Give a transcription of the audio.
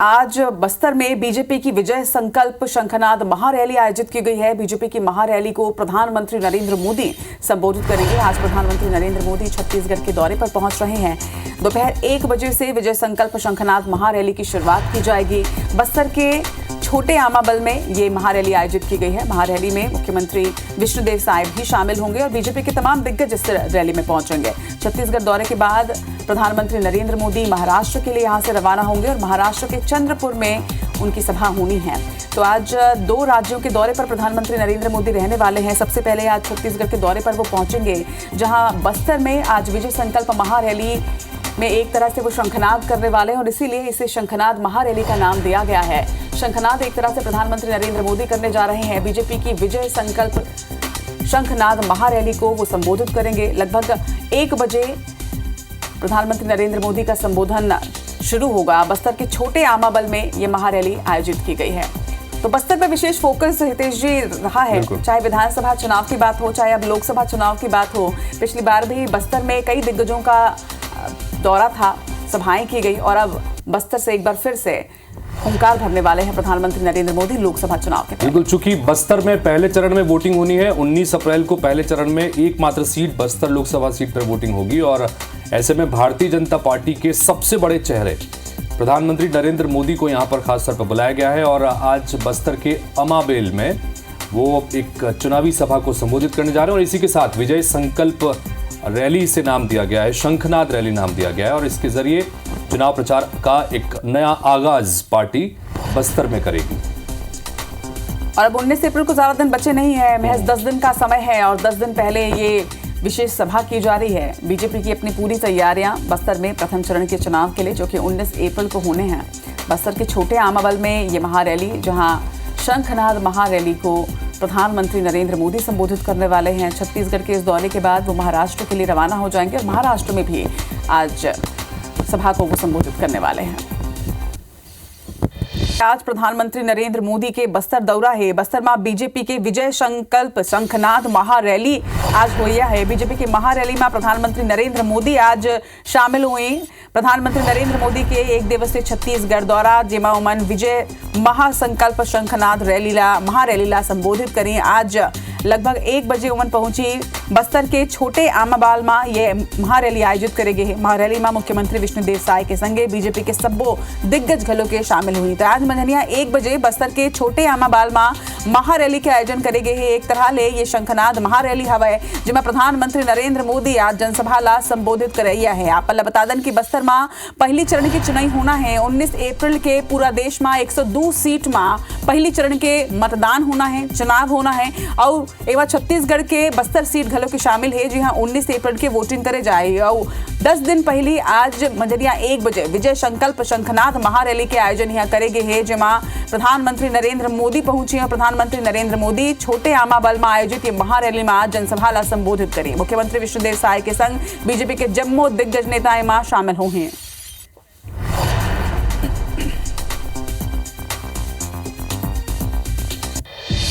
आज बस्तर में बीजेपी की विजय संकल्प शंखनाद महारैली आयोजित की गई है। बीजेपी की महारैली को प्रधानमंत्री नरेंद्र मोदी संबोधित करेंगे। आज प्रधानमंत्री नरेंद्र मोदी छत्तीसगढ़ के दौरे पर पहुंच रहे हैं। दोपहर 1 बजे से विजय संकल्प शंखनाद महारैली की शुरुआत की जाएगी। बस्तर के छोटे आमाबल में ये महारैली आयोजित की गई है। महारैली में मुख्यमंत्री विष्णुदेव साय भी शामिल होंगे और बीजेपी के तमाम दिग्गज इस रैली में पहुंचेंगे। छत्तीसगढ़ दौरे के बाद प्रधानमंत्री नरेंद्र मोदी महाराष्ट्र के लिए यहां से रवाना होंगे और महाराष्ट्र के चंद्रपुर में उनकी सभा होनी है। तो आज 2 राज्यों के दौरे पर प्रधानमंत्री नरेंद्र मोदी रहने वाले हैं। सबसे पहले आज छत्तीसगढ़ के दौरे पर वो पहुंचेंगे, जहां बस्तर में आज विजय संकल्प महारैली में एक तरह से वो शंखनाद करने वाले हैं और इसीलिए इसे शंखनाद महारैली का नाम दिया गया है। शंखनाद एक तरह से प्रधानमंत्री नरेंद्र मोदी करने जा रहे हैं। बीजेपी की विजय संकल्प शंखनाद महारैली को वो संबोधित करेंगे। लगभग 1 बजे प्रधानमंत्री नरेंद्र मोदी का संबोधन शुरू होगा। बस्तर के छोटे आमाबल में ये महारैली आयोजित की गई है। तो बस्तर पर विशेष फोकस हितेश जी रहा है, चाहे विधानसभा चुनाव की बात हो, चाहे अब लोकसभा चुनाव की बात हो। पिछली बार भी बस्तर में कई दिग्गजों का दौरा था, सभाएं की गई और अब बस्तर से एक बार फिर से हुंकार भरने वाले हैं प्रधानमंत्री नरेंद्र मोदी लोकसभा चुनाव के। बिल्कुल, चूंकि बस्तर में पहले चरण में वोटिंग होनी है 19 अप्रैल को पहले चरण में एकमात्र सीट बस्तर लोकसभा सीट पर वोटिंग होगी और ऐसे में भारतीय जनता पार्टी के सबसे बड़े चेहरे प्रधानमंत्री नरेंद्र मोदी को यहां पर खास तौर पर बुलाया गया है और आज बस्तर के अमाबेल में वो एक चुनावी सभा को संबोधित करने जा रहे हैं और इसी के साथ विजय संकल्प रैली से नाम दिया गया है, शंखनाद रैली नाम दिया गया है और इसके जरिए चुनाव प्रचार का एक नया आगाज पार्टी बस्तर में करेगी। और अब 19 अप्रैल को ज्यादा दिन बचे नहीं है, महज 10 दिन का समय है और 10 दिन पहले ये विशेष सभा की जा रही है। बीजेपी की अपनी पूरी तैयारियां बस्तर में प्रथम चरण के चुनाव के लिए, जो कि 19 अप्रैल को होने हैं। बस्तर के छोटे आमाबल में ये महारैली, जहां शंखनाद महारैली को प्रधानमंत्री नरेंद्र मोदी संबोधित करने वाले हैं। छत्तीसगढ़ के इस दौरे के बाद वो महाराष्ट्र के लिए रवाना हो जाएंगे और महाराष्ट्र में भी आज सभा को वो संबोधित करने वाले हैं। आज प्रधानमंत्री नरेंद्र मोदी के बस्तर दौरा है। बस्तर में बीजेपी के विजय संकल्प शंखनाद महारैली आज हुई है। बीजेपी की महारैली में प्रधानमंत्री नरेंद्र मोदी आज शामिल हुए। प्रधानमंत्री नरेंद्र मोदी के 1 दिवसीय छत्तीसगढ़ दौरा, जेमा उमन विजय महासंकल्प शंखनाद महारैली संबोधित करें। आज लगभग 1 बजे उमन पहुंची बस्तर के छोटे आमाबाल में ये महारैली आयोजित करेंगे। महारैली में मुख्यमंत्री विष्णुदेव साय के संगे बीजेपी के सब्बो दिग्गज घलों के शामिल हुई। तो आज मंझनिया 1 बजे बस्तर के छोटे आमाबाल में महारैली के आयोजन करेंगे। एक तरह ले ये शंखनाद महारैली हवे, जिसमें प्रधानमंत्री नरेंद्र मोदी आज जनसभा ला संबोधित करैया है। आप बता दें कि बस्तर में पहली चरण की चुनाव होना है 19 अप्रैल के। पूरा देश में 102 सीट में पहली चरण के मतदान होना है, चुनाव होना है और एवं छत्तीसगढ़ के बस्तर सीट घलों के शामिल है, जी हाँ 19 अप्रैल के वोटिंग करे जाए। और 10 दिन पहले आज मंझनिया 1 बजे विजय संकल्प शंखनाद महारैली के आयोजन यहाँ करेंगे है, जिसमें प्रधानमंत्री नरेंद्र मोदी पहुंचे और प्रधानमंत्री नरेंद्र मोदी छोटे आमाबल में आयोजित ये महारैली में आज जनसभा ला संबोधित करें। मुख्यमंत्री विष्णुदेव साय के संग बीजेपी के जम्मू दिग्गज नेता में शामिल हुए हैं।